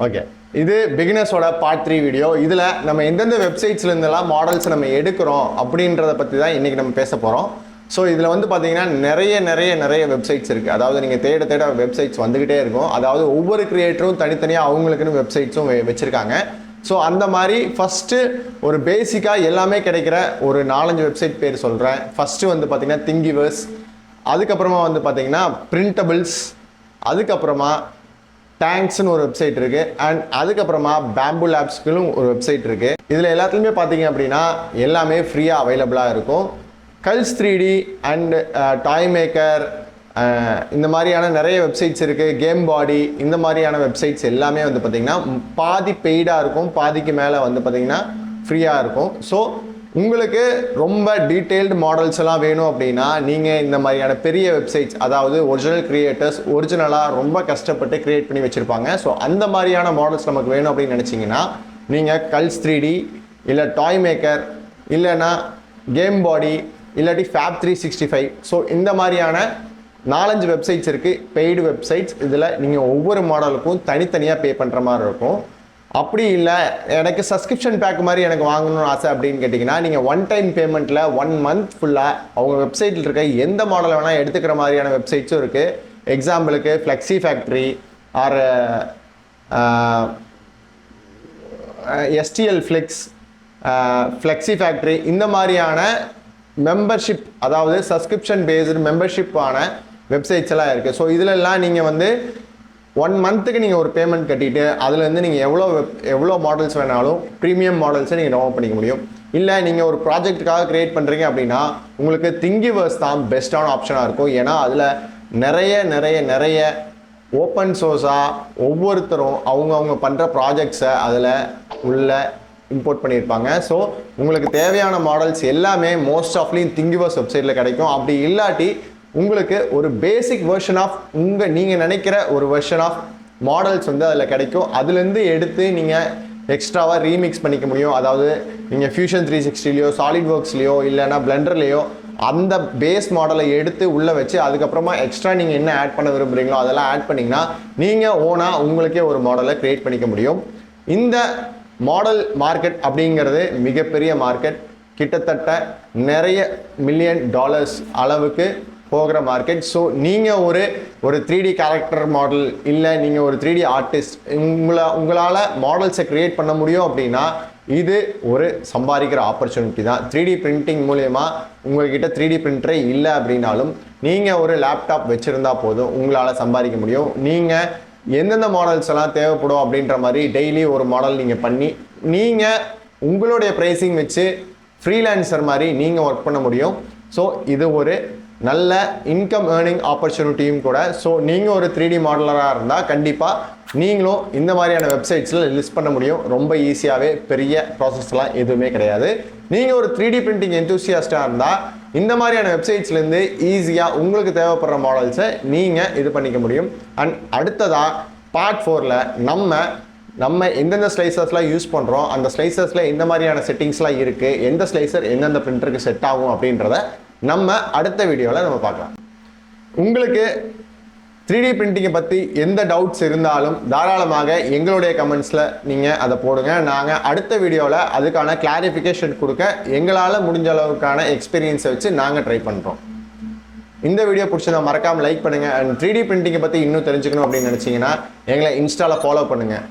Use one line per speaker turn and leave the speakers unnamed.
Okay, இது பிகினர்ஸோட part 3 video. இதில் நம்ம எந்தெந்த வெப்சைட்ஸ்லேருந்துலாம் மாடல்ஸ் நம்ம எடுக்கிறோம் அப்படின்றத பற்றி தான் இன்றைக்கி நம்ம பேச போகிறோம். ஸோ இதில் வந்து பார்த்தீங்கன்னா நிறைய வெப்சைட்ஸ் இருக்குது. அதாவது நீங்கள் தேட வெப்சைட்ஸ் வந்துக்கிட்டே இருக்கும். அதாவது ஒவ்வொரு கிரியேட்டரும் தனித்தனியாக அவங்களுக்குன்னு வெப்சைட்ஸும் வச்சுருக்காங்க. ஸோ அந்த மாதிரி ஃபஸ்ட்டு ஒரு பேசிக்காக எல்லாமே கிடைக்கிற ஒரு 4-5 வெப்சைட் பேர் சொல்கிறேன். ஃபஸ்ட்டு வந்து பார்த்தீங்கன்னா திங்கிவர்ஸ், அதுக்கப்புறமா வந்து பார்த்தீங்கன்னா பிரிண்டபிள்ஸ், அதுக்கப்புறமா டேங்க்ஸ்னு ஒரு வெப்சைட் இருக்குது, அண்ட் அதுக்கப்புறமா பேம்பு லேப்ஸ்க்குன்னு ஒரு வெப்சைட் இருக்குது. இதில் எல்லாத்துலேயுமே பார்த்தீங்க அப்படின்னா எல்லாமே ஃப்ரீயாக அவைலபிளாக இருக்கும். Culls 3D and toy maker, இந்த மாதிரியான நிறைய வெப்சைட்ஸ் இருக்குது. கேம் பாடி, இந்த மாதிரியான வெப்சைட்ஸ் எல்லாமே வந்து பார்த்திங்கன்னா பாதி பெய்டாக இருக்கும், பாதிக்கு மேலே வந்து பார்த்திங்கன்னா ஃப்ரீயாக இருக்கும். ஸோ உங்களுக்கு ரொம்ப டீட்டெயில்டு மாடல்ஸ் எல்லாம் வேணும் அப்படின்னா நீங்கள் இந்த மாதிரியான பெரிய வெப்சைட்ஸ், அதாவது ஒரிஜினல் கிரியேட்டர்ஸ் ஒரிஜினலாக ரொம்ப கஷ்டப்பட்டு கிரியேட் பண்ணி வச்சுருப்பாங்க. ஸோ அந்த மாதிரியான மாடல்ஸ் நமக்கு வேணும் அப்படின்னு நினச்சிங்கன்னா நீங்கள் கல்ஸ் 3D இல்லை டாய் மேக்கர் இல்லைன்னா கேம் பாடி இல்லாட்டி ஃபேப் 365, ஸோ இந்த மாதிரியான 4-5 வெப்சைட்ஸ் இருக்குது, பெய்டு வெப்சைட்ஸ். இதில் நீங்கள் ஒவ்வொரு மாடலுக்கும் தனித்தனியாக பே பண்ணுற மாதிரி இருக்கும். அப்படி இல்லை எனக்கு சப்ஸ்கிரிப்ஷன் பேக் மாதிரி எனக்கு வாங்கணும்னு ஆசை அப்படின்னு கேட்டிங்கன்னா நீங்கள் ஒன் டைம் பேமெண்ட்டில் 1 மந்த் ஃபுல்லாக அவங்க வெப்சைட்டில் இருக்க எந்த மாடலை வேணால் எடுத்துக்கிற மாதிரியான வெப்சைட்ஸும் இருக்குது. எக்ஸாம்பிளுக்கு Flexi Factory or STL flex, Flexi Factory, இந்த மாதிரியான மெம்பர்ஷிப், அதாவது சப்ஸ்கிரிப்ஷன் பேஸ்டு மெம்பர்ஷிப்பான வெப்சைட்ஸ் எல்லாம் இருக்குது. ஸோ இதிலெல்லாம் நீங்கள் வந்து 1 மந்த்துக்கு நீங்கள் ஒரு பேமெண்ட் கட்டிட்டு அதுலேருந்து நீங்கள் எவ்வளோ மாடல்ஸ் வேணாலும் ப்ரீமியம் மாடல்ஸை நீங்கள் டவுன்லோட் பண்ணிக்க முடியும். இல்லை நீங்கள் ஒரு ப்ராஜெக்ட்டுக்காக க்ரியேட் பண்ணுறீங்க அப்படின்னா உங்களுக்கு திங்கிவர்ஸ் தான் பெஸ்ட்டான ஆப்ஷனாக இருக்கும். ஏன்னா அதில் நிறைய ஓப்பன் சோர்ஸாக ஒவ்வொருத்தரும் அவங்க பண்ணுற ப்ராஜெக்ட்ஸை அதில் உள்ள இம்போர்ட் பண்ணியிருப்பாங்க. ஸோ உங்களுக்கு தேவையான மாடல்ஸ் எல்லாமே மோஸ்ட் ஆஃப்லி திங்கிவர்ஸ் வெப்சைட்டில் கிடைக்கும். அப்படி இல்லாட்டி உங்களுக்கு ஒரு பேசிக் வெர்ஷன் ஆஃப் நீங்கள் நினைக்கிற ஒரு வெர்ஷன் ஆஃப் மாடல்ஸ் வந்து அதில் கிடைக்கும். அதுலேருந்து எடுத்து நீங்கள் எக்ஸ்ட்ராவாக ரீமிக்ஸ் பண்ணிக்க முடியும். அதாவது நீங்கள் ஃபியூஷன் 360லையோ சாலிட் ஒர்க்ஸ்லையோ இல்லைனா பிளெண்டர்லையோ அந்த பேஸ் மாடலை எடுத்து உள்ளே வச்சு அதுக்கப்புறமா எக்ஸ்ட்ரா நீங்கள் என்ன ஆட் பண்ண விரும்புகிறீங்களோ அதெல்லாம் ஆட் பண்ணிங்கன்னா நீங்கள் ஓனாக உங்களுக்கே ஒரு மாடலை க்ரியேட் பண்ணிக்க முடியும். இந்த மாடல் மார்க்கெட் அப்படிங்கிறது மிகப்பெரிய மார்க்கெட். கிட்டத்தட்ட நிறைய $1 மில்லியன் அளவுக்கு போகிற மார்க்கெட். ஸோ நீங்கள் ஒரு 3D கேரக்டர் மாடல் இல்லை நீங்கள் ஒரு 3D ஆர்டிஸ்ட் உங்களால் மாடல்ஸை க்ரியேட் பண்ண முடியும் அப்படின்னா இது ஒரு சம்பாதிக்கிற ஆப்பர்ச்சுனிட்டி தான். 3D பிரிண்டிங் மூலயமா உங்கள்கிட்ட 3D பிரிண்டரே இல்லை அப்படின்னாலும் நீங்கள் ஒரு லேப்டாப் வச்சுருந்தா போதும், உங்களால் சம்பாதிக்க முடியும். நீங்கள் எந்தெந்த மாடல்ஸ் எல்லாம் தேவைப்படும் அப்படின்ற மாதிரி டெய்லி ஒரு மாடல் நீங்கள் பண்ணி நீங்கள் உங்களுடைய ப்ரைஸிங் வச்சு ஃப்ரீலான்சர் மாதிரி நீங்கள் ஒர்க் பண்ண முடியும். ஸோ இது ஒரு நல்ல இன்கம் ஏர்னிங் ஆப்பர்ச்சுனிட்டியும் கூட. ஸோ நீங்கள் ஒரு 3D மாடலராக இருந்தால் கண்டிப்பாக நீங்களும் இந்த மாதிரியான வெப்சைட்ஸில் லிஸ்ட் பண்ண முடியும். ரொம்ப ஈஸியாகவே, பெரிய ப்ராசஸ்லாம் எதுவுமே கிடையாது. நீங்கள் ஒரு 3D பிரிண்டிங் எந்தூசியாஸ்டாக இருந்தால் இந்த மாதிரியான வெப்சைட்ஸ்லேருந்து ஈஸியாக உங்களுக்கு தேவைப்படுற மாடல்ஸை நீங்கள் இது பண்ணிக்க முடியும். அண்ட் அடுத்ததாக பார்ட் 4ல் நம்ம எந்தெந்த ஸ்லைசர்ஸ்லாம் யூஸ் பண்ணுறோம், அந்த ஸ்லைசர்ஸில் எந்த மாதிரியான செட்டிங்ஸ்லாம் இருக்குது, எந்த ஸ்லைசர் எந்தெந்த பிரிண்டருக்கு செட் ஆகும் அப்படின்றத நம்ம அடுத்த வீடியோவில் நம்ம பார்க்கலாம். உங்களுக்கு 3D பிரிண்டிங்கை பற்றி எந்த டவுட்ஸ் இருந்தாலும் தாராளமாக எங்களுடைய கமெண்ட்ஸில் நீங்கள் அதை போடுங்க. நாங்கள் அடுத்த வீடியோவில் அதுக்கான கிளாரிஃபிகேஷன் கொடுக்க எங்களால் முடிஞ்ச அளவுக்கான எக்ஸ்பீரியன்ஸை வச்சு நாங்கள் ட்ரை பண்ணுறோம். இந்த வீடியோ பிடிச்சதை மறக்காமல் லைக் பண்ணுங்கள். அண்ட் 3D பிரிண்டிங்கை பற்றி இன்னும் தெரிஞ்சுக்கணும் அப்படின்னு நினச்சிங்கன்னா எங்களை இன்ஸ்டாவில் ஃபாலோ பண்ணுங்கள்.